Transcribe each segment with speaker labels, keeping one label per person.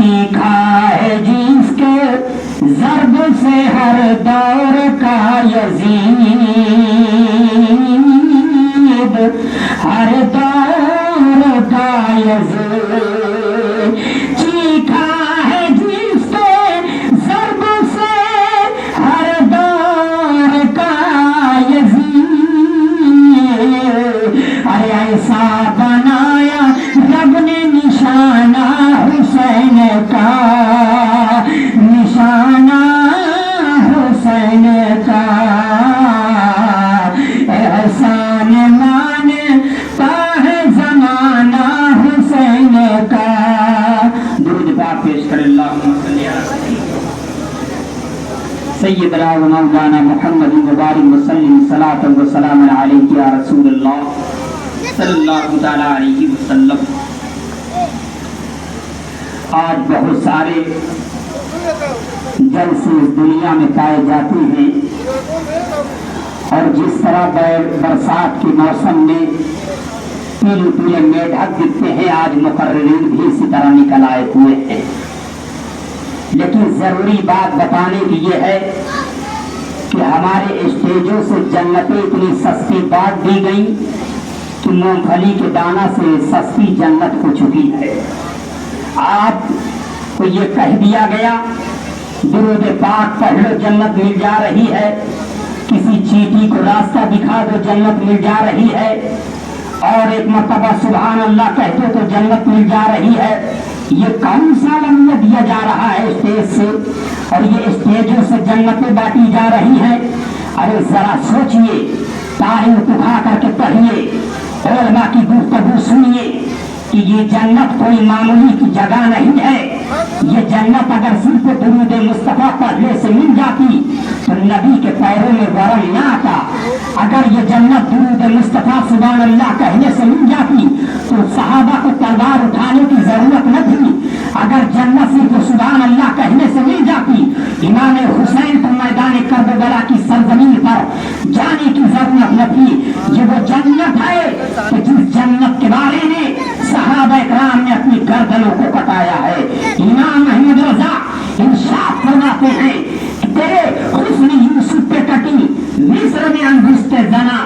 Speaker 1: چیخا ہے جس کے ضرب سے ہر دور کا یزید، ہر دور کا یزید، چیخا ہے جس کے ضرب سے ہر دور کا یزید، ارے ایسا بنایا رب نے نشانہ حسین کا، نشانہ حسین کا، احسان مانتا ہے زمانہ حسین کا۔ درود پاک پیش کر اللہم صلی علی سیدنا و مولانا محمد مبارک وسلم صلاۃ و سلام علیک یا رسول اللہ صلی اللہ تعالی علیہ وسلم۔ آج بہت سارے جلسے اس دنیا میں پائے جاتے ہیں، اور جس طرح برسات کے موسم میں پیلے پیلے میڈک دکھتے ہیں، آج مقررین بھی اسی طرح نکل آئے ہوئے ہیں۔ لیکن ضروری بات بتانے کی یہ ہے کہ ہمارے اسٹیجوں سے جنتیں اتنی سستی بانٹ دی گئیں کہ مونگ پھلی کے دانہ سے سستی جنت ہو چکی ہے۔ آپ کو یہ کہہ دیا گیا درود پاک پڑھ لو جنت مل جا رہی ہے، کسی چیٹی کو راستہ دکھا دو جنت مل جا رہی ہے، اور ایک مرتبہ سبحان اللہ کہتے تو جنت مل جا رہی ہے۔ یہ کون سا لمحہ دیا جا رہا ہے اسٹیج سے، اور یہ اسٹیجوں سے جنتیں بانٹی جا رہی ہیں؟ ارے ذرا سوچئے، تاریخ اٹھا کر کے پڑھیے، علماء کی گفتگو سنیے کہ یہ جنت کوئی معمولی کی جگہ نہیں ہے۔ یہ جنت اگر صرف درود مصطفیٰ پڑھنے سے مل جاتی تو نبی کے پیروں میں ورم نہ آتا۔ اگر یہ جنت درود مصطفیٰ سبحان اللہ کہنے سے مل جاتی تو صحابہ کو تلوار اٹھانے کی ضرورت نہ تھی۔ اگر جنت صرف سبحان اللہ کہنے سے مل جاتی، امام حسین کو میدان کربلا کی سرزمین پر جانے کی ضرورت نہ تھی۔ یہ وہ جنت ہے کہ جس جنت کے بارے میں صحابہ اکرام نے اپنی گردنوں کو کٹایا ہے۔ امام احمد رضا انصاف فرماتے ہیں کہ تیرے حسن یوسف پہ کٹی مصر میں انگشت زنا،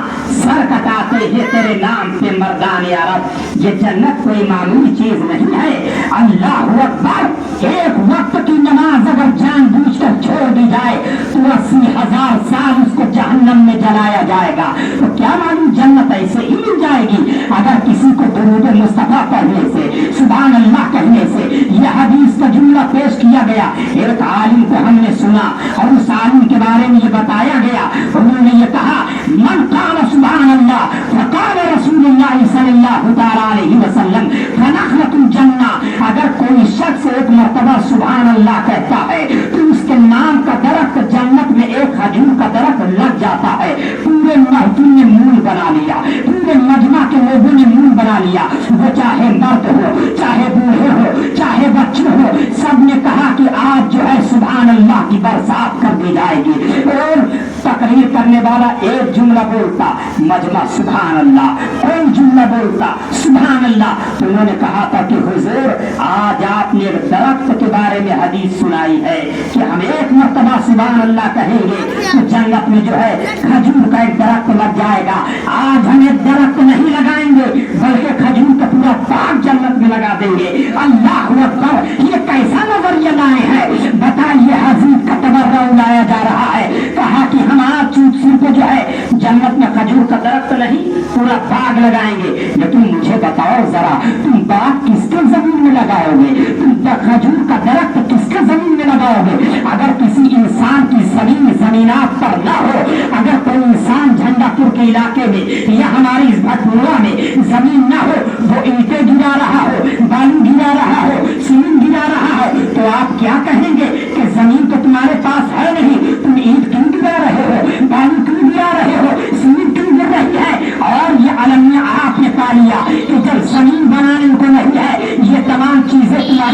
Speaker 1: سر کٹاتے ہیں تیرے نام پہ مردان عرب۔ یہ جنت کوئی معمولی چیز نہیں ہے۔ اللہ اکبر، ایک وقت کی نماز اگر جان بوجھ کر چھوڑ دی جائے تو 80,000 سال اس کو جہنم میں جلایا جائے گا۔ تو کیا معلوم جنت ایسے ہی مل جائے گی؟ اگر کسی کو درود مصطفیٰ پڑھنے سے سبحان اللہ کہنے سے یہ حدیث کا جملہ پیش کیا گیا، ایک عالم کو ہم نے سنا اور اس عالم کے بارے میں یہ بتایا گیا، انہوں نے یہ کہا من قال سبحان اللہ فقال رسول اللہ صلی اللہ تعالی علیہ وسلم فنخلۃ الجنہ، اگر کوئی شخص ایک مرتبہ سبحان اللہ کہتا ہے تو اس کے نام کا درخت جنت میں ایک کھجور کا درخت لگ جاتا ہے۔ پورے محفل نے مول بنا لیا، پورے مجمع کے لوگوں نے مول بنا لیا، وہ چاہے مرد ہو چاہے بوڑھے ہو چاہے بچے ہو، سب نے کہا کہ آج جو ہے سبحان اللہ کی برسات کر دی جائے گی۔ اور تقریر کرنے والا ایک جملہ بولتا مجمع سبحان اللہ، کوئی جملہ بولتا سبحان اللہ۔ تو انہوں نے کہا تھا کہ حضور آج آپ نے ایک درخت کے بارے میں حدیث سنائی ہے کہ ہم ایک مرتبہ سبحان اللہ کہیں گے تو جنت میں جو ہے کھجور کا ایک درخت لگ جائے گا۔ آج ہم ایک درخت نہیں لگائیں گے بلکہ کھجور کا پورا باغ جنت میں لگا دیں گے۔ اللہ اکبر، یہ کیسا نظریہ لائے ہیں؟ بتائیے، حضرت کا تبرع لایا جا رہا ہے، کہا کہ ہم آج چوٹ سر کو جو ہے جنت میں کھجور کا درخت نہیں پورا باغ لگائیں گے۔ لیکن مجھے بتاؤ ذرا، تم باغ کس کے زمین میں لگاؤ گے؟ تم کھجور کا درخت کس کے زمین میں لگاؤ گے؟ اگر کسی انسان کی زمین زمینات پر نہ ہو، اگر کوئی انسان جھنڈا پور کے علاقے میں یا ہماری اس بھٹورا میں زمین نہ ہو، وہ اینٹیں گرا رہا ہو، بالو گرا رہا ہو، سیمنٹ گرا رہا ہو، تو آپ کیا کہیں گے کہ زمین تو تمہارے پاس ہے نہیں، تم اینٹ کیوں گرا رہے ہو، بالو کیوں گرا رہے ہو، سیمنٹ کیوں گر رہی ہے؟ اور یہ علمیہ آپ نے پا لیا کہ جب زمین بنانے کو نہیں ہے، یہ تمام چیزیں تمہاری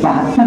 Speaker 1: 72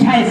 Speaker 1: 6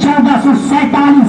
Speaker 1: 1447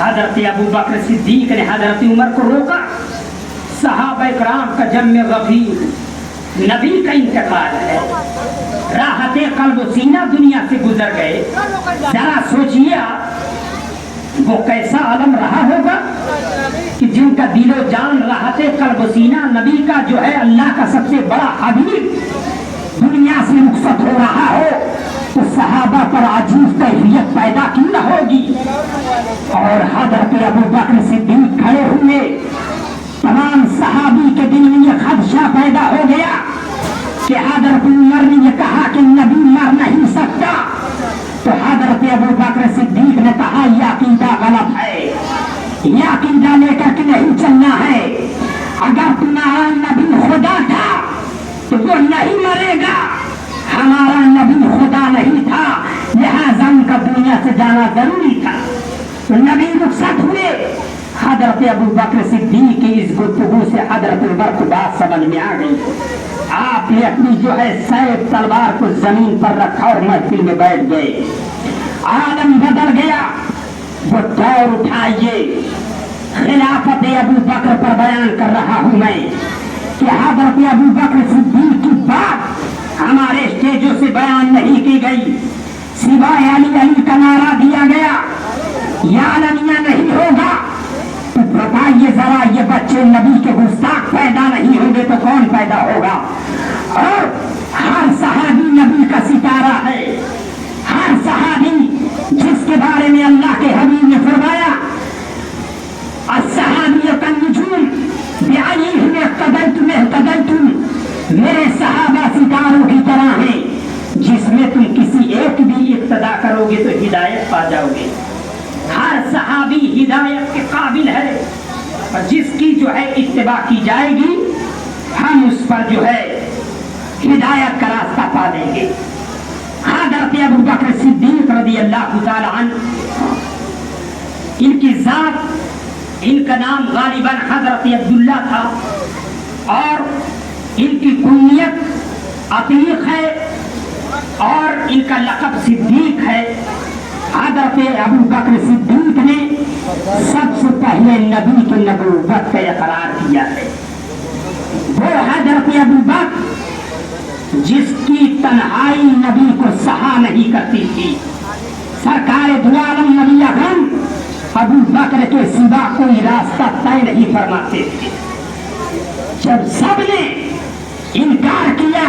Speaker 1: حضرت ابو بکر صدیق نے حضرت عمر کو روکا. صحابہ کرام کا جم غفیر، نبی کا انتقال ہے، راحت قلب و سینہ دنیا سے گزر گئے. ذرا سوچیے آپ وہ کیسا عالم رہا ہوگا کہ جن کا دل و جان راحت قلب و سینہ نبی کا جو ہے اللہ کا سب سے بڑا حبیب دنیا سے رخصت ہو رہا ہو تو صحابہ پر عجیب کیفیت پیدا کیوں نہ ہوگی. اور حضرت ابو بکر صدیق کھڑے ہوئے، تمام صحابی کے دل میں یہ خدشہ پیدا ہو گیا کہ حضرت عمر نے یہ کہا کہ نبی مر نہیں سکتا، تو حضرت ابو بکر صدیق نے کہا یہ عقیدہ غلط ہے، یہ عقیدہ لے کر کے نہیں چلنا ہے. اگر تمہارا نبی خدا تھا تو وہ نہیں مرے گا، ہمارا نبی خدا نہیں تھا لہذا ان کا دنیا سے جانا ضروری تھا. تو نبی رخصت ہوئے. حضرت ابو بکر صدیق کی اس گفتگو سے حضرت عمر کو بات سمجھ میں آ گئی. آپ نے اپنی جو ہے سیف تلوار کو زمین پر رکھا اور محفل میں بیٹھ گئے. عالم بدل گیا. وہ دور اٹھائیے، خلافت ابو بکر پر بیان کر رہا ہوں میں کہ حضرت ابو بکر صدیق کی بات ہمارے اسٹیجوں سے بیان نہیں کی گئی، سوائے علی علی کا نعرہ دیا گیا. یا عالمیہ نہیں ہوگا تو بتائیے ذرا یہ بچے نبی کے گستاخ پیدا نہیں ہوں گے تو کون پیدا ہوگا؟ اور ہر صحابی نبی کا ستارہ ہے، ہر صحابی جس کے بارے میں اللہ کے حبیب نے فرمایا الصحابی کالنجوم بعینہم اقتدیتم اہتدیتم، میرے صحابہ ستاروں کی طرح ہیں، جس میں تم کسی ایک بھی اقتدا کرو گے تو ہدایت پا جاؤ گے. ہر صحابی ہدایت کے قابل ہے اور جس کی جو ہے اتباع کی جائے گی ہم اس پر جو ہے ہدایت کا راستہ پا دیں گے. حضرت ابو بکر صدیق رضی اللہ تعالی عنہ، ان کی ذات، ان کا نام غالباً حضرت عبداللہ تھا اور ان کی کنیت عتیق ہے اور ان کا لقب صدیق ہے. حضرت ابو بکر صدیق نے سب سے پہلے نبی کی نبوت کا اقرار کیا ہے. وہ حضرت ابو بکر جس کی تنہائی نبی کو سہا نہیں کرتی تھی. سرکار دو عالم نبی اکرم ابو بکر کے سوا کوئی راستہ طے نہیں فرماتے تھے. جب سب نے انکار کیا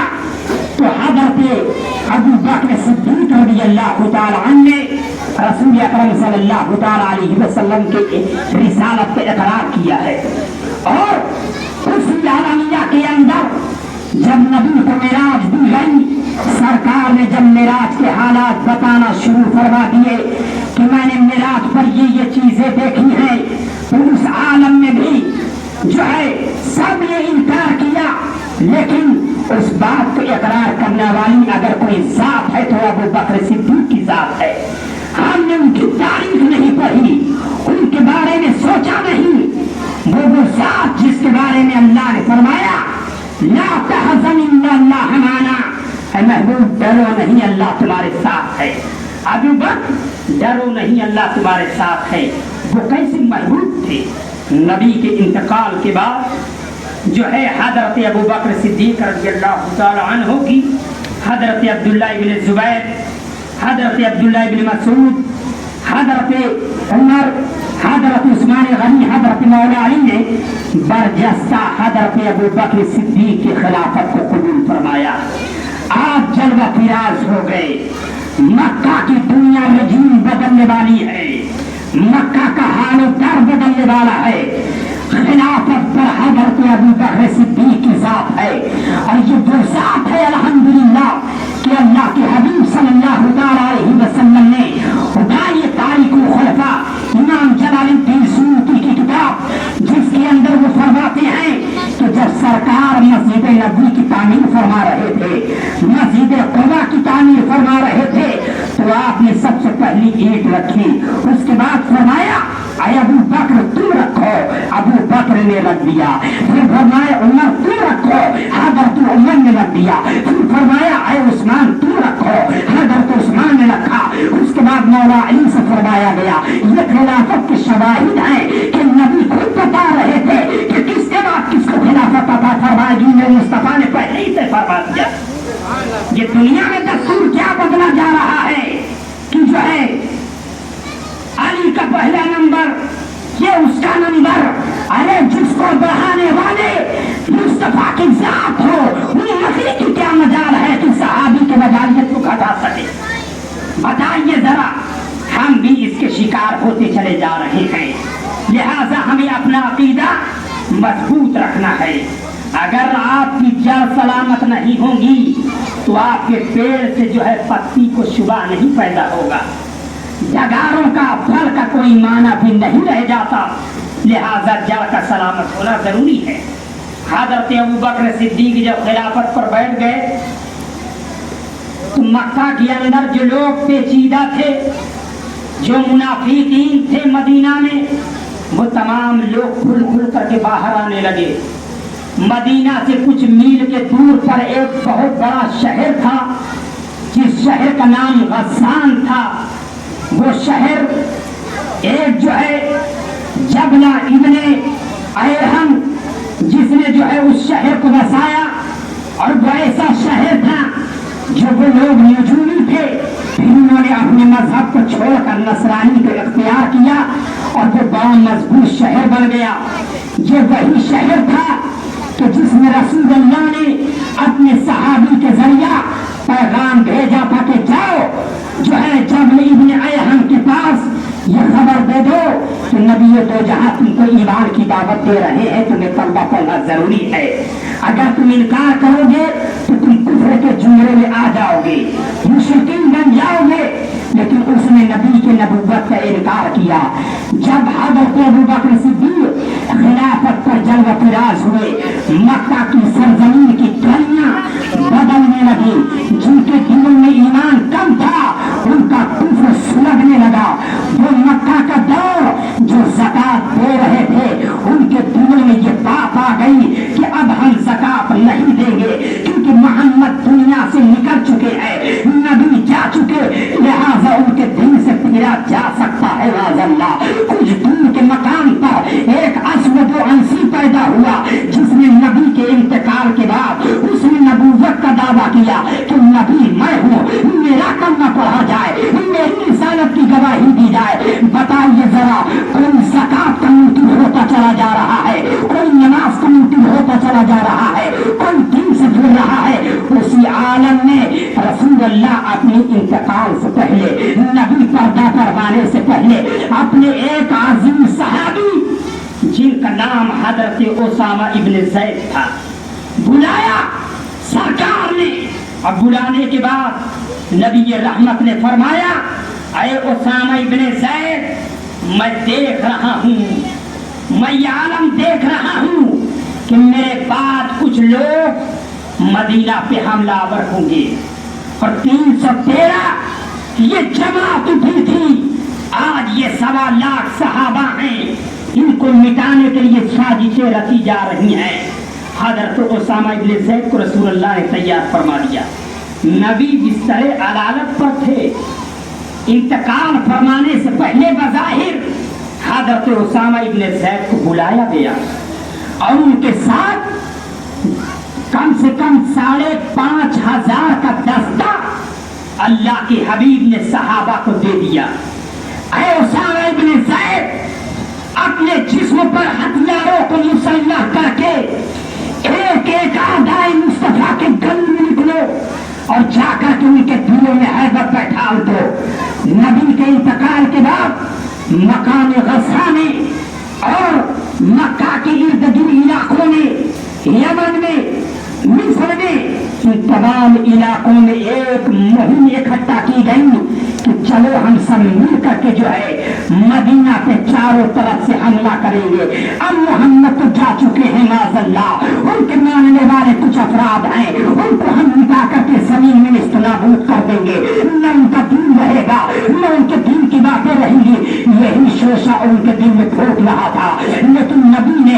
Speaker 1: تو حضرت ابو بکر صدیق رضی اللہ تعالی عنہ نے رسول اکرم صلی اللہ تعالی علیہ وسلم کے رسالت پہ اقرار کیا ہے. اور اس عالمیہ کے اندر جب نبی کو معراج دی گئی، سرکار نے جب معراج کے حالات بتانا شروع فرما دیے کہ میں نے معراج پر یہ چیزیں دیکھی ہیں، تو اس عالم میں بھی جو ہے سب نے انکار کیا. لیکن اس بات کو اقرار کرنے والی اگر کوئی ذات ہے تو ابو بکر صدیق کی ذات ہے. ہم نے ان کی تاریخ نہیں پڑھی، ان کے بارے میں سوچا نہیں. وہ ذات جس کے بارے میں اللہ نے فرمایا لا تحزن ان اللہ معنا، اے محبوب ڈرو نہیں اللہ تمہارے ساتھ ہے. ابو بکر ڈرو نہیں اللہ تمہارے ساتھ ہے. وہ کیسے محبوب تھے؟ نبی کے انتقال کے بعد جو ہے حضرت ابو بکر صدیق رضی اللہ تعالی عنہ کی حضرت عبداللہ ابن زبیر، حضرت عبداللہ ابن مسعود، حضرت عمر، حضرت عثمان غنی، حضرت مولا علی نے برجستہ حضرت ابو بکر صدیق کی خلافت کو قبول فرمایا. آپ جلوہ فراز ہو گئے. مکہ کی دنیا رجیم بدلنے والی ہے، مکہ کا حال و در بدلنے والا ہے. خلافت پر حضرت ابو بکر صدیق کی ذات ہے اور یہ جو ذات ہے الحمدللہ کہ اللہ کے حبیب صلی اللہ علیہ وسلم نے اٹھائی تاریخ الخلفاء امام جلال الدین سیوطی کی کتاب، جس کے اندر وہ فرماتے ہیں کہ جب سرکار مسجد نبوی کی تعمیر فرما رہے تھے، مسجد قباء کی تعمیر فرما رہے تھے، تو آپ نے سب سے پہلی اینٹ رکھی. اس کے بعد فرمایا اے ابو بکر تم رکھو. ابو بکر بکر نے رکھ دیا، پھر فرمایا عمر تو رکھو، حضرت عمر نے رکھ دیا، پھر فرمایا اے عثمان تو رکھو، حضرت عثمان نے رکھا۔ اس کے بعد مولا علی سے فرمایا گیا یہ خلافت کے شواہد ہیں کہ نبی خود بتا رہے تھے کہ کس کے بعد کس کو خلافت عطا فرمائے گی، میرے مصطفیٰ نے پہلے ہی سے فرما دیا۔ یہ دنیا میں دستور کیا بدلا جا رہا ہے کہ جو ہے علی کا پہلا نمبر یہ اس کا نمبر، ارے جس کو بڑھانے والے مصطفیٰ کی ذات ہو وہ نفی کی کیا مجال ہے کہ صحابی کے مجالیت کو گھٹا سکے؟ بتائیے ذرا، ہم بھی اس کے شکار ہوتے چلے جا رہے ہیں، لہذا ہمیں اپنا عقیدہ مضبوط رکھنا ہے۔ اگر آپ کی جڑ سلامت نہیں ہوگی تو آپ کے پیڑ سے جو ہے پتی کو شبہ نہیں پیدا ہوگا، جگاروں کا پھل کا کوئی معنی بھی نہیں رہ جاتا، لہذا جڑ کا سلامت ہونا ضروری ہے۔ حضرت ابوبکر صدیق جب خلافت پر بیٹھ گئے تو مکہ کے اندر جو لوگ پیچیدہ تھے، جو منافقین تھے مدینہ میں، وہ تمام لوگ کھل کھل کر کے باہر آنے لگے۔ مدینہ سے کچھ میل کے دور پر ایک بہت بڑا شہر تھا جس شہر کا نام غسان تھا۔ وہ شہر ایک جو ہے جبلہ ابن ایرہم جس نے جو ہے اس شہر کو بسایا، اور وہ ایسا شہر تھا جو وہ لوگ نجومی تھے، پھر انہوں نے اپنے مذہب کو چھوڑ کر نصرانی کو اختیار کیا اور وہ بڑا مضبوط شہر بن گیا۔ یہ وہی شہر تھا کہ جس میں رسول اللہ نے اپنے صحابی کے ذریعہ پیغام بھیجا تھا کہ جاؤ جو ہے جبل ابن ایرہم کے پاس یہ خبر دے دو کہ نبی دو جہاں تم کو ایمان کی دعوت دے رہے ہیں، تمہیں کلمہ پڑھنا ضروری ہے، اگر تم انکار کرو گے تو تم کفر کے جمرے میں آ جاؤ گے، مشرکین بن جاؤ گے۔ لیکن اس نے نبی کی نبوت کا انکار کیا۔ جب حضرت ابوبکر صدیق خلافت پر جنگ فراز ہوئے، مکہ کی سرزمین کی گلیاں بدلنے لگی، جن کے دلوں میں ایمان کم تھا ان کا کفر سلگنے لگا۔ وہ مکہ کا دور جو زکات دے رہے تھے ان کے دلوں میں یہ بات آ گئی کہ اب ہم زکات نہیں دیں گے کیونکہ محمد دنیا سے نکل چکے ہیں، نبی جا چکے، لہٰذا ان کے دل سے پھیرا جا سکتا ہے۔ معاذ اللہ، کچھ دور کے مقام پر ایک اسود و انسی پیدا ہوا جس نے نبی کے انتقال کے بعد اس نے نبوت کا دعویٰ کیا کہ نبی میں ہوں، میرا کلمہ پڑھا جائے، میری رسالت کی گواہی دی جائے۔ بتائیے ذرا، کوئی زکات کا منکر ہوتا چلا جا رہا ہے، کوئی نماز کا منکر ہوتا چلا جا رہا ہے، کوئی دین سے پھر رہا ہے۔ اسی عالم میں رسول اللہ اپنے انتقال سے پہلے، نبی پردہ کروانے سے پہلے، اپنے ایک عظیم صحابی جن کا نام حضرت اسامہ ابن زید تھا بلایا سرکار نے، اور بلانے کے بعد نبی رحمت نے فرمایا اے اسامہ ابن زید، میں دیکھ رہا ہوں، میں یہ عالم دیکھ رہا ہوں کہ میرے بعد کچھ لوگ مدینہ پہ حملہ آور ہوں گے، اور 313 یہ جماعت اٹھی تھی، آج یہ 1.25 لاکھ صحابہ ہیں، ان کو مٹانے کے لیے سازشیں رچی جا رہی ہیں۔ حضرت اسامہ ابن زید کو رسول اللہ نے تیار فرما دیا۔ نبی بستر عدالت پر تھے، انتقال فرمانے سے پہلے بظاہر حضرت اسامہ ابن زید کو بلایا گیا اور ان کے ساتھ کم سے کم 5,500 کا دستہ اللہ کے حبیب نے صحابہ کو دے دیا۔ اے اسامہ ابن زید، اپنے جسم پر ہتھیاروں کو مسلح کر کے ایک ایک اعدائے مصطفیٰ کے گلے میں نکلو اور جا کر کے ان کے دلوں میں حیبت بیٹھا دو۔ نبی کے انتقال کے بعد مقام غزہ میں اور مکہ کے ارد گرد علاقوں میں، یمن میں، مصر میں، ان تمام علاقوں میں ایک مہم اکٹھا کی گئی کہ چلو ہم سب مل کر کے جو ہے مدینہ پہ چاروں طرف سے حملہ کریں گے۔ اب محمد تو جا چکے ہیں معاذ اللہ، ان کے ماننے والے کچھ افراد ہیں، ان کو ہم مٹا کر کے زمین میں نابود کر دیں گے، نہ ان کا دین رہے گا نہ ان کے دین کی باتیں رہیں گی۔ یہی شوشہ ان کے دل میں پھونک رہا تھا، لیکن نبی نے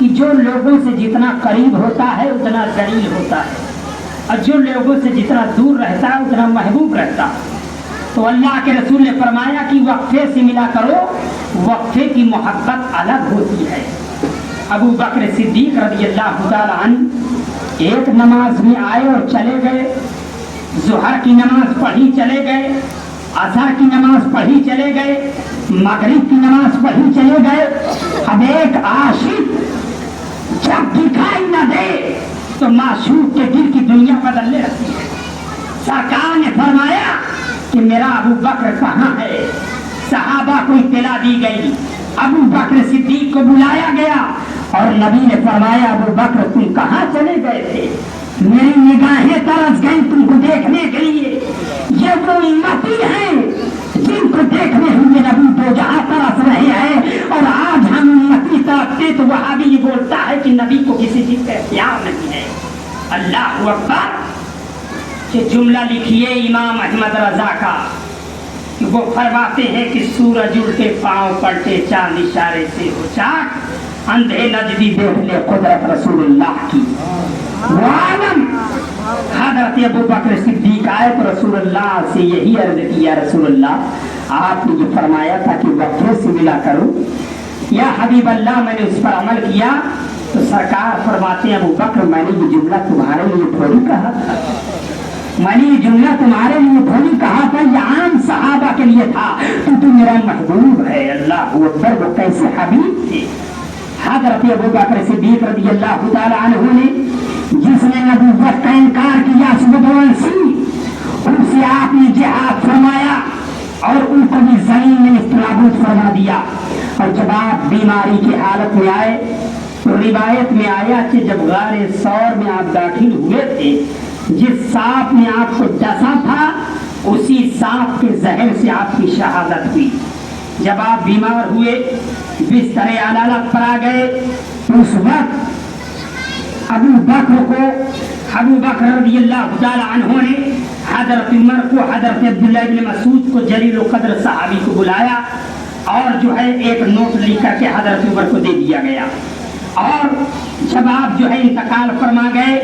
Speaker 1: کہ جو لوگوں سے جتنا قریب ہوتا ہے اتنا ذلیل ہوتا ہے، اور جو لوگوں سے جتنا دور رہتا ہے اتنا محبوب رہتا ہے۔ تو اللہ کے رسول نے فرمایا کہ وقفے سے ملا کرو، وقفے کی محبت الگ ہوتی ہے۔ ابو بکر صدیق رضی اللہ تعالی عنہ ایک نماز میں آئے اور چلے گئے، ظہر کی نماز پڑھی چلے گئے، عصر کی نماز پڑھی چلے گئے، مغرب کی نماز پڑھی چلے گئے۔ اب ایک عاشق جب دکھائی نہ دے تو معشوق کے دل کی دنیا بدلنے لگتی ہے۔ سرکار نے فرمایا کہ میرا ابو بکر کہاں ہے؟ صحابہ کو اطلاع دی گئی، ابو بکر صدیق کو بلایا گیا اور نبی نے فرمایا ابو بکر تم کہاں چلے گئے تھے؟ میری نگاہیں ترس گئی تم کو دیکھنے کے لیے، یہ وہ امتی ہیں جن کو دیکھنے ہوئے نبی دو جہاں ترس رہے ہیں، اور آج ہم امتی ترستے تو وہابی یہ بولتا ہے کہ نبی کو کسی چیز کا اختیار نہیں ہے۔ اللہ اکبر! کہ جملہ لکھیے امام احمد رضا کا کہ وہ فرماتے ہیں کہ سورج الٹے پاؤں پلٹے چاند اشارے سے ہو چاک، اندھے نجدی دیکھ لے قدرت رسول اللہ کی۔ وہ عالم حضرت ابو بکر صدیق آئے تو رسول اللہ سے یہی عرض کی، یا رسول اللہ آپ نے جو فرمایا تھا کہ وقفے سے ملا کرو، یا حبیب اللہ میں نے اس پر عمل کیا؟ تو سرکار فرماتے ہیں ابو بکر میں نے یہ جملہ تمہارے لیے تھوڑی کہا تھا، میں نے یہ جملہ تمہارے لیے تھوڑی کہا تھا، یہ عام صحابہ کے لیے تھا، تو میرا محبوب ہے۔ اللہ اکبر! وہ کیسے حبیب تھے حضرت ابو بکر صدیق رضی اللہ تعالی عنہ نے، جس نے نبوت کا انکار کیا ان سے آپ نے جہاد فرمایا اور ان کو بھی زمین میں نابود فرما دیا۔ اور جب آپ بیماری کی حالت میں آئے تو روایت میں آیا کہ جب غار ثور میں آپ داخل ہوئے تھے، جس سانپ نے آپ کو ڈسا تھا اسی سانپ کے زہر سے آپ کی شہادت ہوئی۔ جب آپ بیمار ہوئے بستر عدالت پر آ گئے، اس وقت ابو بکر رضی اللہ تعالی عنہ نے حضرت عمر کو، حضرت عبداللہ بن مسعود کو، جلیل القدر صحابی کو بلایا اور جو ہے ایک نوٹ لکھ کر کے حضرت عمر کو دے دیا گیا۔ اور جب آپ جو ہے انتقال فرما گئے،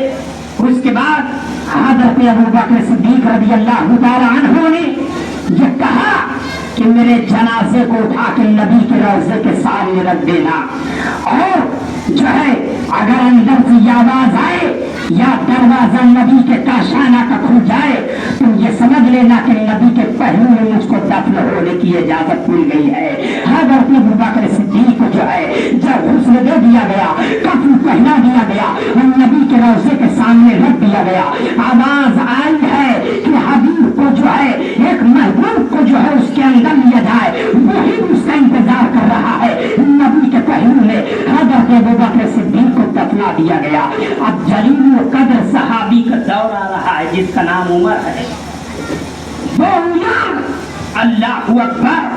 Speaker 1: اس کے بعد حضرت ابو بکر صدیق رضی اللہ تعالی عنہ نے یہ کہا کہ میرے جنازے کو اٹھا کے نبی کے روضے کے سامنے رکھ دینا، اور جو ہے اگر اندر سے یہ آواز آئے یا دروازہ نبی کے کاشانہ کا کھل جائے تو یہ سمجھ لینا کہ نبی کے پہلو میں مجھ کو دفن ہونے کی اجازت مل گئی ہے۔ حضرت ابو بکر صدیق کو جو ہے جب غسل دے دیا گیا، کفن پہنا دیا گیا اور نبی کے روضے کے سامنے رکھ دیا گیا، آواز آئی ہے کہ حبیب کو جو ہے، ایک محبوب کو جو ہے اس کے اندر لیا جائے، وہی اس کا انتظار کر رہا ہے۔ نبی کے پہلو میں حضرت ابو بکر صدیق کو دفنا دیا گیا۔ اب جلیل القدر صحابی کا دور آ رہا ہے جس کا نام عمر ہے، وہ عمر! اللہ اکبر!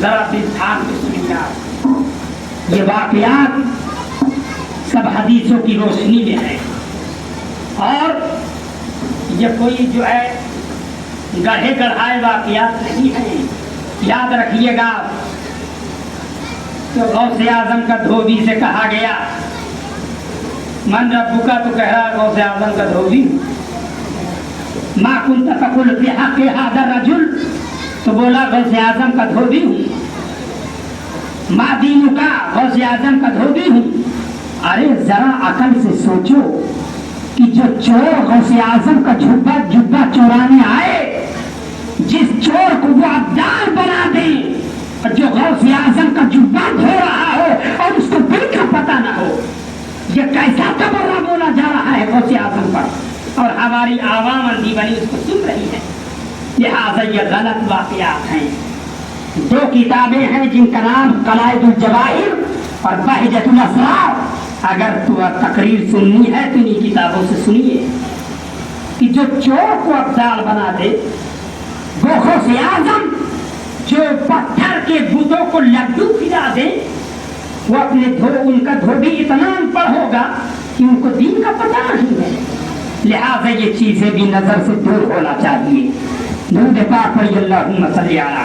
Speaker 1: ذرا بھی دھیان سے سنیے، یہ واقعات سب حدیثوں کی روشنی میں ہے، اور یہ کوئی جو ہے گڑھے گڑھائے واقعات نہیں ہیں۔ یاد رکھیے گا تو غوث اعظم کا دھوبی سے کہا گیا من ربک کا، تو کہہ رہا غوث اعظم کا دھوبی۔ ما کنت تقول فی حق ھذا الرجل، تو بولا غوث اعظم کا دھوبی ہوں۔ ما دینک، غوث اعظم کا دھوبی ہوں۔ ارے ذرا عقل سے سوچو کہ جو چور غوث اعظم کا جبہ چورانے آئے، جس چور کو وہ ابدال بنا دیں، اور جو غوث اعظم کا جبہ دھو رہا ہو اور اس کو دل کا پتہ نہ ہو، یہ کیسا تبرہ بولا جا رہا ہے غوث اعظم پر، اور ہماری عوام اندھی بنی اس کو سن رہی ہے۔ لہٰذا یہ غلط واقعات ہیں۔ دو کتابیں ہیں جن کا نام قلائد الجواہر اور بہجۃ الاسرار۔ اگر تو تقریر سننی ہے تو انہیں کتابوں سے سنیے کہ جو چور کو ابدال بنا دے وہ غوث اعظم، جو پتھر کے بتوں کو لڈو کھلا دے وہ اپنے ان کا دھوبی اتنا ان پڑھ ہوگا کہ ان کو دین کا پتہ نہیں ہے۔ لہٰذا یہ چیزیں بھی نظر سے دور ہونا چاہیے۔ درود پاک پڑھیے، اللہم صلی علی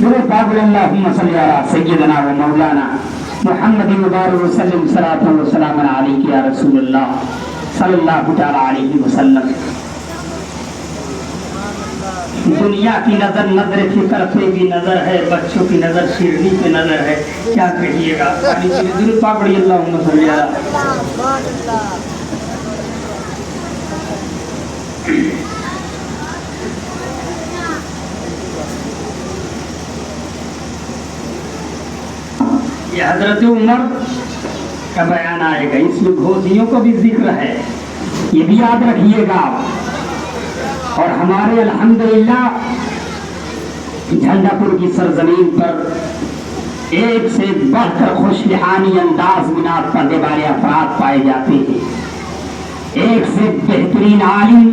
Speaker 1: درود پاک اللہم صلی علی سیدنا و مولانا محمد مبارک وسلم صلاۃ و سلام علیک یا رسول اللہ صلی اللہ تعالی علیہ وسلم۔ دنیا کی نظر نظر فکر پہ بھی نظر ہے، بچوں کی نظر شیرنی پہ نظر ہے، کیا کہیے گا؟ درود پاک پڑھیے اللہم صلی علی۔ یہ حضرت عمر کا بیان آئے گا، اس میں گھوسیوں کو بھی ذکر ہے، یہ بھی یاد رکھیے گا۔ اور ہمارے الحمدللہ جھنڈا پور کی سرزمین پر ایک سے بڑھ کر خوش لحانی انداز مناد پڑھنے والے افراد پائے جاتے ہیں۔ ایک سے بہترین عالم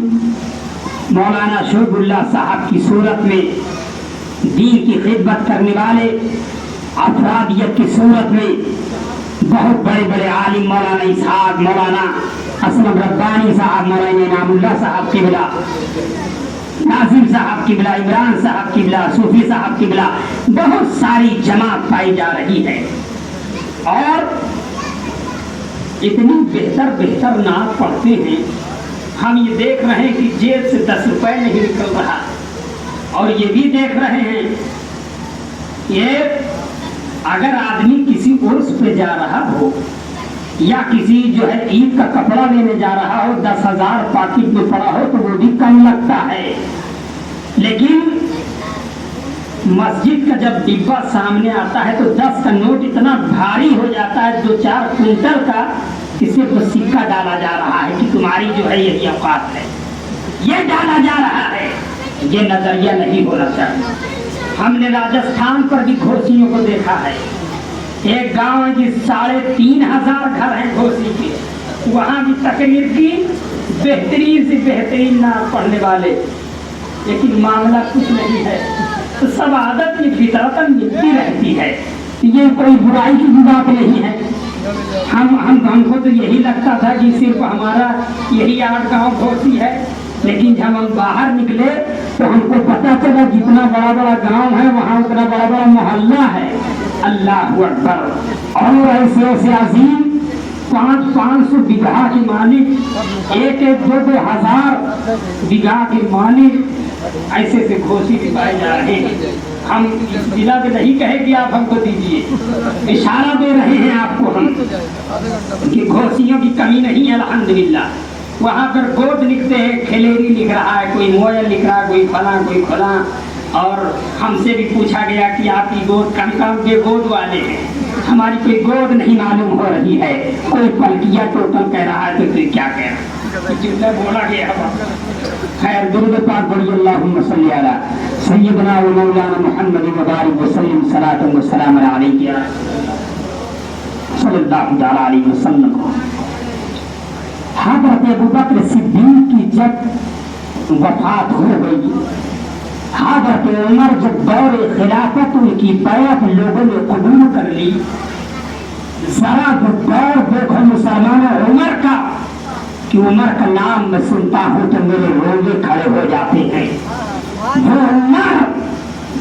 Speaker 1: مولانا شعیب اللہ صاحب کی صورت میں دین کی خدمت کرنے والے افرادیت کی صورت میں بہت بڑے بڑے عالم مولانا اسحاق، مولانا اسلم ربانی صاحب، مولانا انعام اللہ صاحب قبلہ، ناظم صاحب قبلہ، عمران صاحب قبلہ، صوفی صاحب قبلہ، بہت ساری جماعت پائی جا رہی ہے۔ اور اتنی بہتر بہتر نعت پڑھتے ہیں، ہم یہ دیکھ رہے ہیں کہ جیب سے 10 روپے نہیں نکل رہا، اور یہ بھی دیکھ رہے ہیں یہ اگر آدمی کسی عرس پہ جا رہا ہو یا کسی جو ہے عید کا کپڑا لینے جا رہا ہو، 10,000 پاکٹ میں پڑا ہو تو وہ بھی کم لگتا ہے، لیکن مسجد کا جب ڈبہ سامنے آتا ہے تو 10 کا نوٹ اتنا بھاری ہو جاتا ہے، 2-4 کوئنٹل کا، اسے تو سکہ ڈالا جا رہا ہے کہ تمہاری جو ہے یہی اوقات ہے، یہ ڈالا جا رہا ہے۔ یہ نظریہ نہیں ہونا چاہیے۔ ہم نے راجستھان پر بھی گھوسیوں کو دیکھا ہے، ایک گاؤں ہے جس 3,500 گھر ہیں گھوسی کے، وہاں بھی تقریر کی بہترین سے بہترین نعت پڑھنے والے، لیکن معاملہ کچھ نہیں ہے، تو سب عادت کی فطرتاً ملتی رہتی ہے، یہ کوئی برائی کی بات نہیں ہے۔ ہم کو تو یہی لگتا تھا کہ صرف ہمارا یہی 8 گاؤں گھوسی ہے، لیکن جب ہم باہر نکلے تو ہم کو پتا چلا جتنا بڑا بڑا گاؤں ہے وہاں اتنا بڑا بڑا محلہ ہے۔ اللہ اکبر! اور ایسے ایسے عظیم 500 بیگھا کے مالک، 1-2 ہزار بیگھا کے مالک، ایسے سے گھوسی بھی پائے جا رہے ہیں۔ ہم اس ضلع میں نہیں کہے کہ آپ ہم کو دیجیے، اشارہ دے رہے ہیں آپ کو ہم کہ گھوسیوں کی کمی نہیں ہے الحمدللہ۔ وہاں پر گود لکھتے ہیں، کھلیری لکھ رہا ہے، کوئی مویا لکھ رہا ہے، کوئی فلاں کوئی فلاں، اور ہم سے بھی پوچھا گیا کہ آپ کی گود کم کے گود والے ہیں، ہماری کوئی گود نہیں معلوم ہو رہی ہے، کوئی پلکیا ٹوٹل کہہ رہا ہے تو پھر کیا کہہ رہا ہے، بولا گیا۔ خیر، درود پاک پڑھیے اللہم صلی علی سیدنا و مولانا محمد مبارک وسلم صلاۃ و سلام علیک صلی اللہ تعالی علیہ وسلم۔ حضرت ابوبکر صدیق کی جب وفات ہو گئی، حضرت عمر جب دور خلافت ان کی بیعت لوگوں نے قبول کر لی، ذرا دور دیکھو مسلمانوں عمر کا، کہ عمر کا نام میں سنتا ہوں تو میرے روزے کھڑے ہو جاتے ہیں۔ وہ عمر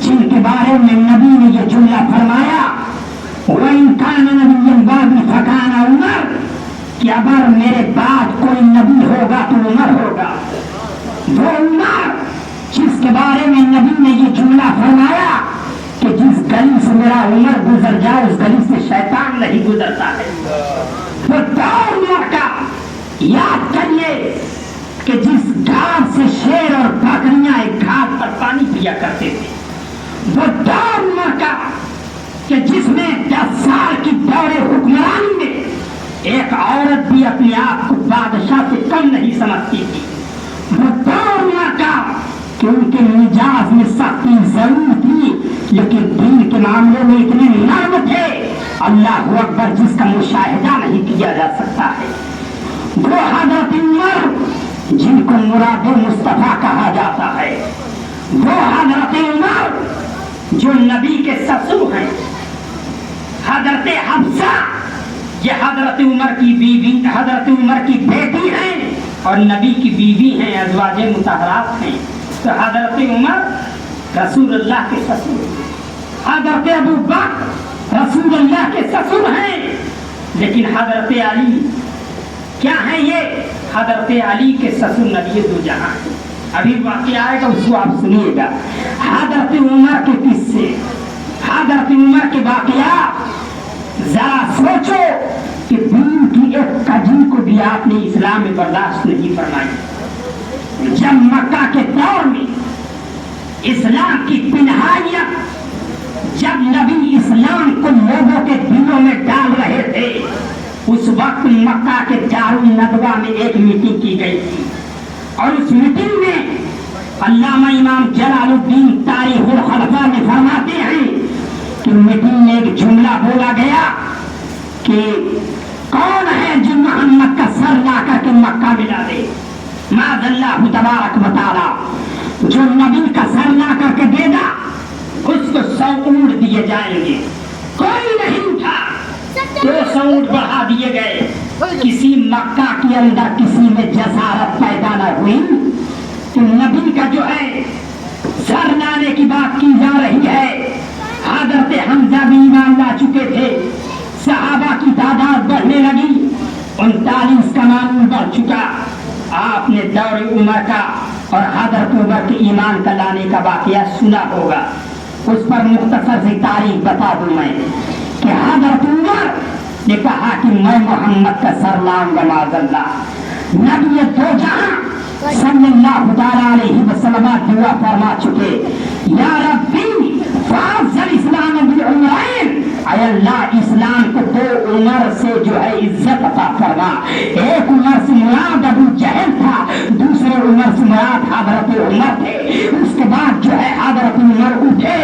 Speaker 1: جن کے بارے میں نبی نے یہ جملہ فرمایا، وَإِن كَانَ نَبِيًّا بَعْدِي فَكَانَ عُمَرٌ، کہ اگر میرے بعد کوئی نبی ہوگا تو عمر ہوگا۔ وہ عمر جس کے بارے میں نبی نے یہ جملہ فرمایا کہ جس گلی سے میرا عمر گزر جائے اس گلی سے شیطان نہیں گزرتا ہے۔ وہ دور عمر کا یاد کریے کہ جس گھاٹ سے شیر اور بکریاں ایک گھاٹ پر پانی پیا کرتے تھے، وہ دور عمر کا کہ جس میں 10 سال کی دور حکمرانی میں ایک عورت بھی اپنے آپ کو بادشاہ سے کم نہیں سمجھتی تھی، وہ دور عمر کا کہ ان کے مزاج میں سختی ضرور تھی لیکن دین کے معاملے میں اتنے نرم تھے، اللہ اکبر، جس کا مشاہدہ نہیں کیا جا سکتا ہے۔ وہ حضرت عمر جن کو مراد مصطفیٰ کہا جاتا ہے، وہ حضرت عمر جو نبی کے سسر ہیں، حضرت حفصہ یہ حضرت عمر کی بیوی، حضرت عمر کی بیٹی ہیں اور نبی کی بیوی ہیں، ازواج مطہرات ہیں۔ تو حضرت عمر رسول اللہ کے سسر، حضرت ابو بکر رسول اللہ کے سسر ہیں، لیکن حضرت علی کیا ہیں؟ یہ حضرت علی کے سسر نبی دو جہاں ہیں۔ ابھی واقعہ آئے گا، اس کو آپ سنیے گا۔ حضرت عمر کے قصے، حضرت عمر کے واقعات، ذرا سوچو کہ دین کی ایک کجی کو بھی آپ نے اسلام میں برداشت نہیں فرمائی۔ جب مکہ کے دور میں اسلام کی پنہائیت جب نبی اسلام کو لوگوں کے دلوں میں ڈال رہے تھے، اس وقت مکہ کے دارالندوہ میں ایک میٹنگ کی گئی تھی، اور اس میٹنگ میں علامہ امام جلال الدین تاریخ الخلفاء میں فرماتے ہیں کہ میٹنگ میں ایک جملہ بولا گیا کہ کون ہے جو محمد کا سر لا کر کے مکہ ملا دے؟ معاذ اللہ تبارک و تعالی، جو نبی کا سر لا کر کے دے گا اس کو 100 اونٹ دیے جائیں گے۔ کوئی نہیں تھا، 200 اونٹ بڑھا دیے گئے۔ کسی مکہ کے اندر کسی میں جسارت پیدا نہ ہوئی کہ نبی کا جو ہے سر لانے کی بات کی جا رہی ہے۔ حضرت حمزہ بھی ایمان لا چکے تھے، صحابہ کی تعداد بڑھنے لگی، 39 کا معمول بڑھ چکا۔ آپ نے دور عمر کا اور حضرت عمر کے ایمان کا لانے کا واقعہ سنا ہوگا، اس پر مختصر سی تاریخ بتا دوں میں کہ حضرت عمر نے کہا کہ میں محمد کا سر لاؤں گا معاذ اللہ۔ نبی دو جہاں صلی اللہ تعالی علیہ وسلم دعا فرما چکے، یا ربی فاضل اسلام بعمرین، اے اللہ اسلام کو 2 عمر سے جو ہے عزت عطا فرما۔ ایک عمر سے مراد ابو جہل تھا، دوسرے عمر سے مراد حضرت عمر تھے۔ اس کے بعد جو ہے حضرت عمر اٹھے،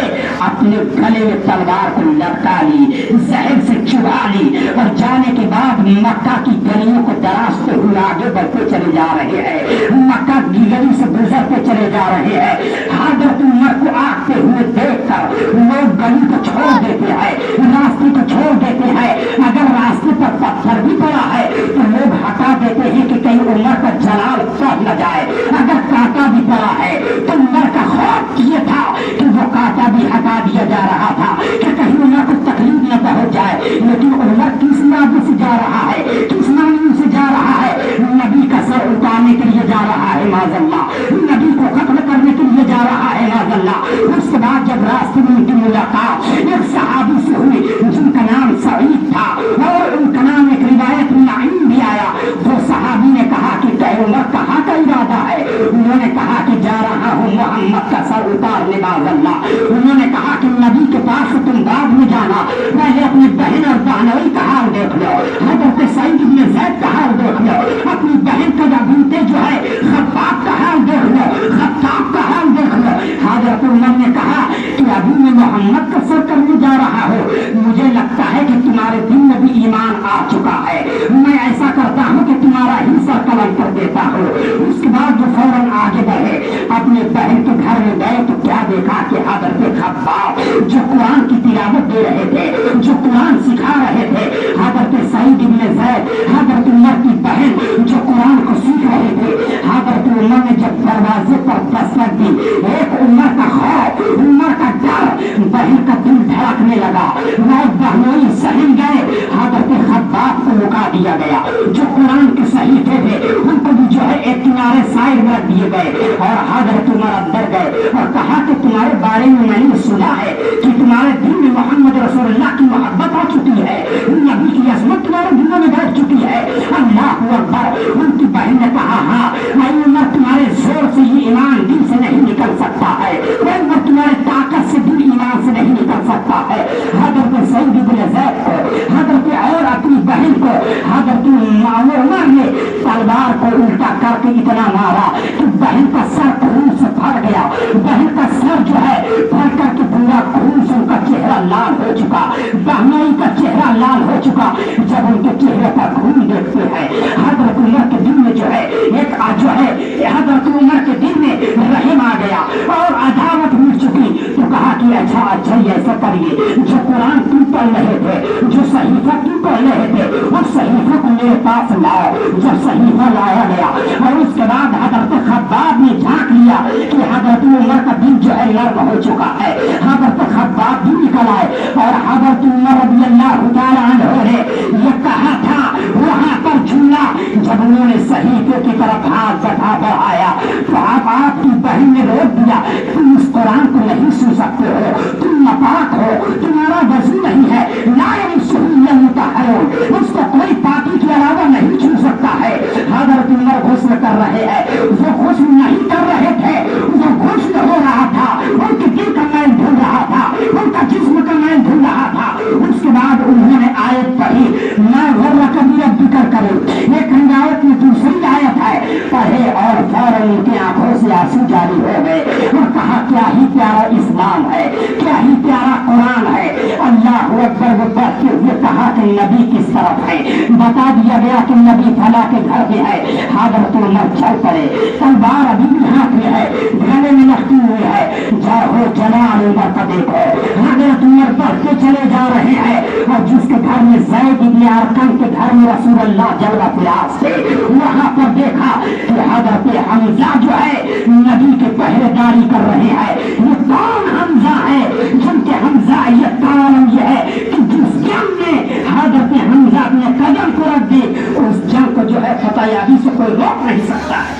Speaker 1: اپنے گلے میں تلوار کو لٹکا لی، زہر سے چبھا لی، اور جانے کے بعد مکہ کی گلیوں کو دراستے ہوئے آگے بڑھتے چلے جا رہے ہیں، مکہ کی گلی سے گزرتے چلے جا رہے ہیں۔ حضرت عمر کو آگتے ہوئے دیکھ کر لوگ گلی کو چھوڑ دیتے ہیں، راستے کو چھوڑ دیتے ہیں۔ اگر راستے پر پتھر بھی پڑا ہے تو لوگ ہٹا دیتے ہیں کہ کہیں عمر کا جلال پڑ نہ جائے۔ اگر کانٹا بھی پڑا ہے تو عمر کا خوف یہ تھا کہ وہ کانٹا بھی ہٹا دیا جا رہا تھا کہ کہیں عمر کو تکلیف نہ پہنچ جائے۔ لیکن عمر کس نام سے جا رہا ہے، کس نام سے جا رہا ہے؟ نبی کا سر اتارنے کے لیے جا رہا ہے معاذ اللہ، نبی کو قتل کرنے کے لیے جا رہا ہے معاذ اللہ۔ اس کے بعد جب راستے میں ان کی ملاقات ایک صحابی سے ہوئی جن کا نام سعید تھا، اور ان کا نام ایک روایت میں نعیم بھی آیا، وہ صحابی نے کہا کہ عمر کہاں کا ارادہ ہے؟ انہوں نے کہا کہ جا رہا ہوں محمد کا سر اتارنے معاذ اللہ۔ انہوں نے کہا کہ نبی کے پاس تم بعد میں جانا، پہلے اپنی بہن اور بہنوئی کا حال دیکھ لو، حضرت سعید بن زید کا حال دیکھ لو، اپنی بہن کا بنتے جو ہے خباب کا حال دیکھ لو، خطاب کا حال دیکھ لو۔ حضرت عمر نے کہا کہ ابھی میں محمد کا سر کرنے جا رہا ہوں، مجھے لگتا ہے کہ تمہارے دل میں بھی ایمان آ چکا ہے، میں ایسا کرتا ہوں کہ تمہارا ہی سر قلم کر دیتا ہوں۔ اس کے بعد جو فوراً آگے بڑھے، اپنے بہن کے گھر میں گئے تو کیا دیکھا کہ حضرت خباب جو قرآن کی تلاوت دے رہے تھے، جو قرآن سکھا رہے تھے، حضرت سعید بن زید حضرت عمر کی بہن جو قرآن کو سیکھ رہے تھے، حضرت عمر نے جب دروازے پر دستک دی، ایک عمر کا خوف، عمر کا ڈر، بہن کا دل دھڑکنے لگا، وہ بہنوئی سہم گئے، حضرت خباب کو رکا دیا گیا، جو قرآن کے صحیفے تھے ان کو بھی جو ہے ایک کنارے سائڈ میں رکھ دیے گئے، اور حضرت عمر اندر گئے اور کہا کہ تمہارے بارے میں میں نے سنا ہے کہ تمہارے دل میں محمد رسول اللہ کی محبت آ چکی ہے، نبی کی عظمت تمہارے دلوں میں بیٹھ چکی ہے، اللہ اکبر۔ ان کی بہن نے کہا ہاں اے عمر، تمہارے زور سے یہ ایمان دل سے نہیں نکل سکتا ہے، اے عمر تمہارے طاقت سے دل ایمان سے نہیں نکل سکتا ہے۔ حضرت سعید بن زید کو، حضرت اور اپنی بہن کو حضرت عمر نے تلوار کو الٹا کر کے اتنا مارا کہ بہن کا سر خون سے پھٹ گیا، بہن کا سر جو ہے پھٹ کر کے پورا خون سے ان کا چہرہ لال ہو چکا، بہنوئی کا چہرہ لال ہو چکا۔ جب ان کے چہرے پر خون دیکھتے ہیں، حضرت عمر کے دل میں جو ہے ایک جو ہے حضرت عمر کے دل میں رحم آ گیا اور عداوت مٹ چکی، تو کہا کہ اچھا ایسا کریے، جو قرآن تم پڑھ رہے تھے، جو صحیفہ تم پڑھ رہے تھے، اس صحیفہ کو میرے پاس لاؤ. جب صحیفہ لایا گیا اور اس کے بعد حضرت خباب نے جھانک لیا کہ حضرت عمر کا دل جو ہے نرم ہو چکا ہے. حضرت خباب بھی نکل آئے اور حضرت عمر رضی اللہ تعالیٰ عنہ نے یہ کہا تھا وہاں پر جھولا. جب انہوں نے صحیفے کی طرف ہاتھ بڑھایا تو آپ کی بہن نے روک دیا. تم اس قرآن کو نہیں سن سکتے ہو, تم ناپاک ہو, تمہارا وضو نہیں ہے. لا يمسه المطهرون, اس کو کوئی پاکی کے علاوہ نہیں چھو سکتا ہے. حضرت عمر غسل کر رہے ہیں, وہ غسل نہیں کر رہے تھے, وہ غسل ہو رہا تھا. ان کے دل کا میل دھل رہا تھا, ان کا جسم کا میل دھل رہا تھا. اس کے بعد انہوں نے آیت پڑھی میں غرہ کبیر بکر کرے. ایک آیت میں دوسری آیت ہے پڑھے اور فوراً ان کی آنکھوں سے آنسو جاری ہو گئے اور کہا کیا ہی پیارا اسلام ہے, کیا ہی پیارا قرآن ہے. اللہ اکبر. وہ بڑھتے ہوئے کہا کہ نبی کس طرف ہے. بتا دیا گیا کہ نبی فلاں کے گھر میں ہے. حضرت عمر چل پڑے, تلوار ابھی بھی ہاتھ میں ہے, گھڑے میں لٹکی ہوئی ہے. جاؤ جلال عمر کو دیکھو. حضرت عمر بڑھتے چلے جا رہے ہیں اور جس کے گھر میں زید بن ارقم کے گھر میں رسول اللہ جلوہ فراز تھے, وہاں پر دیکھا کہ حضرت حمزہ جو ہے نبی کے پہرے داری کر رہے ہیں. یہ کون حمزہ ہے جن کے حمزہ یہ کام یہ ہے کہ جس جنگ میں حضرت حمزہ اپنے قدم کو رکھ دے اس جنگ کو جو ہے فتح یابی سے کوئی روک نہیں سکتا ہے.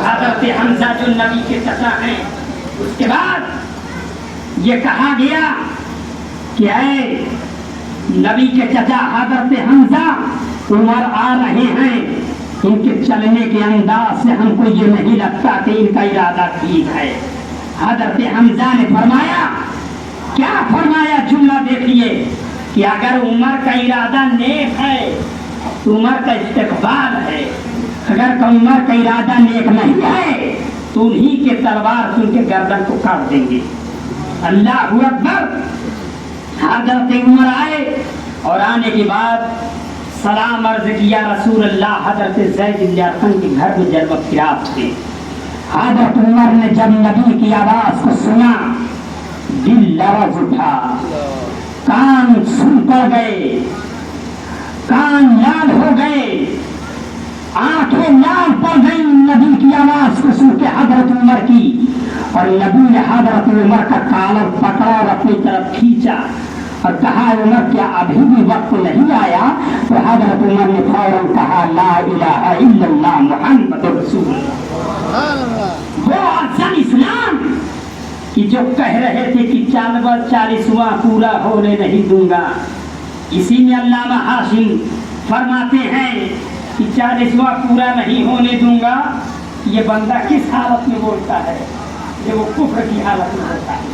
Speaker 1: حضرت حمزہ جو نبی کے چچا ہیں. اس کے بعد یہ کہا گیا کہ اے نبی کے چچا حضرت حمزہ عمر آ رہے ہیں, ان کے چلنے کے انداز سے ہم کو یہ نہیں لگتا کہ ان کا ارادہ ٹھیک ہے. حضرت حمزہ نے فرمایا, کیا فرمایا جملہ دیکھیے کہ اگر عمر کا ارادہ نیک ہے تو عمر کا استقبال ہے, اگر عمر کا ارادہ نیک نہیں ہے تو انہی کے تلوار ان کے گردن کو کاٹ دیں گے. اللہ اکبر. حضرت عمر آئے اور آنے کے بعد سلام عرض کیا رسول اللہ. حضرت زید بن ارقم کے گھر میں جلوہ فراز تھے. حضرت عمر نے جب نبی کی آواز کو سنا دل لرز اٹھا, کان سن کر گئے, کان لال ہو گئے, آنکھیں لال پڑ گئی نبی کی آواز کو سن کے حضرت عمر کی. اور نبی نے حضرت عمر کا کالر پکڑا اور اپنی طرف کھینچا اور کہا عمر کیا ابھی بھی وقت نہیں آیا؟ تو حضرت عمر نے فوراً کہا لا الہ الا اللہ محمد رسول اللہ. وہ افضل اسلام کہ جو کہہ رہے تھے کہ 40واں پورا ہونے نہیں دوں گا, اسی میں علامہ ہاشم فرماتے ہیں کہ 40واں پورا نہیں ہونے دوں گا. یہ بندہ کس حالت میں بولتا ہے؟ یہ وہ کفر کی حالت میں ہوتا ہے.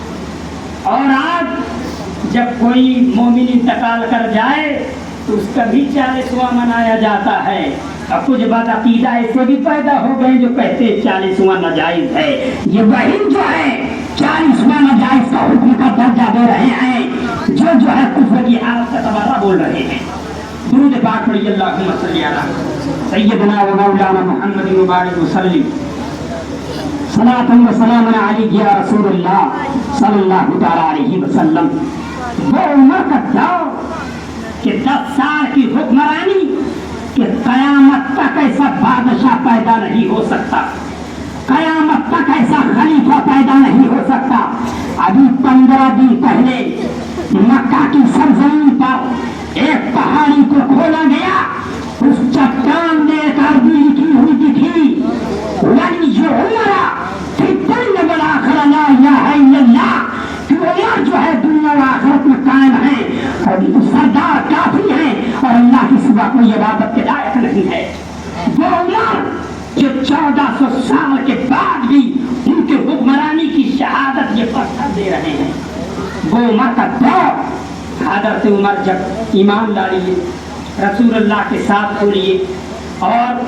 Speaker 1: اور آج جب کوئی مومن انتقال کر جائے تو اس کا بھی 40واں منایا جاتا ہے. اب کچھ بات عقیدہ ایسے بھی پیدا ہو گئے جو کہتے 40واں ناجائز ہے. یہ وہی جو ہے 40واں ناجائز کا حکم کا درجہ دے رہے ہیں جو ہے کفر کی حالت کا تبرہ بول رہے ہیں. درود پاک پڑھیے اللہم صلی علی سیدنا و مولانا محمد مبارک وسلم صلاۃ و سلام علیک یا رسول اللہ صلی اللہ تعالی علیہ وسلم. وہ عمر کا دور کہ 10 سال کی حکمرانی کہ قیامت تک ایسا بادشاہ پیدا نہیں ہو سکتا, قیامت تک ایسا خلیفہ پیدا نہیں ہو سکتا. ابھی 15 دن پہلے مکہ کی سرزمین پر ایک پہاڑی کو کھولا گیا, اس چٹان نے ایک عربی لکھی ہوئی دکھی ولی عمر فی الدنیا والآخرہ لا الہ الا اللہ. کہ عمر جو ہے دنیا و آخرت میں قائم ہے اور سردار کافی ہیں اور اللہ کی سوا کوئی عبادت کے لائق نہیں ہے. وہ عمر جو 1400 سال کے بعد بھی ان کے حکمرانی کی شہادت یہ پتھر دے رہے ہیں. وہ عمر کا دور. حضرت عمر جب ایمان لالیے رسول اللہ کے ساتھ ہوئے اور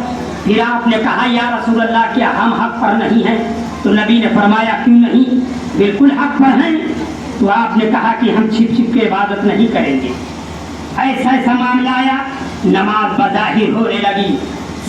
Speaker 1: پھر آپ نے کہا یا رسول اللہ کیا ہم حق پر نہیں ہیں؟ تو نبی نے فرمایا کیوں نہیں, بالکل حق پر ہیں. تو آپ نے کہا کہ ہم چھپ چھپ کے عبادت نہیں کریں گے. ایسا ایسا معاملہ آیا, نماز بظاہر ہونے لگی,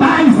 Speaker 1: 22